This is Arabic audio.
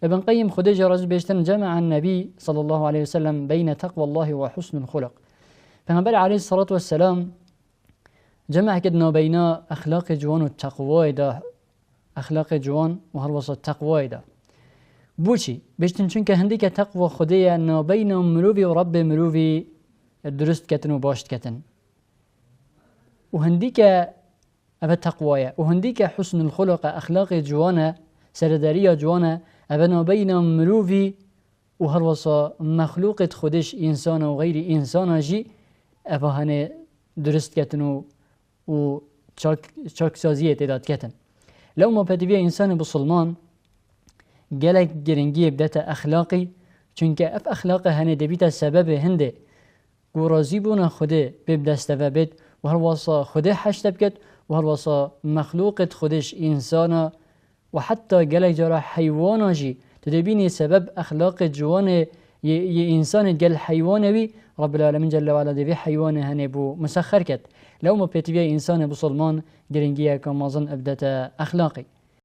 ابن قيم خديجة رجل بيشتن جمع النبي صلى الله عليه وسلم بين تقوى الله وحسن الخلق. فنبري عليه الصلاة والسلام جمع كدنا بين أخلاق جوان والتقوى دا، أخلاق جوان وهالوصل التقوى دا بوشي بيشتن چونك هنديك تقوى خدية أنه بين مروفي ورب مروفي درست كتن وباشت كتن، وهنديك أبا تقوى وهنديك حسن الخلق أخلاق جوانا سردارية جوانا أبنا بين مروفي وهالوصل مخلوق خدش إنسان وغير إنسان جي أبا هنه درست كتن و چاك سازية تداد كتن. لو ما بدبيه إنسان بسلمان جلك جرنجي بدأت أخلاقي چونك أف أخلاقه هنه دبيت سبب هنده ورازي بونا خده ببدأ استفابت وهالوصا خده حشت بكت وهالوصا مخلوق خدش إنسانا وحتى جلك جرى حيوانا جي تدبيني سبب أخلاق جوانه إنسان جل حيوانه بي رب العالمين جل وعلا دبي حيوانه هنه بو مسخر كت. لو ما بدبيه إنسان بسلمان جرنجيه كمازن أبدأت أخلاقي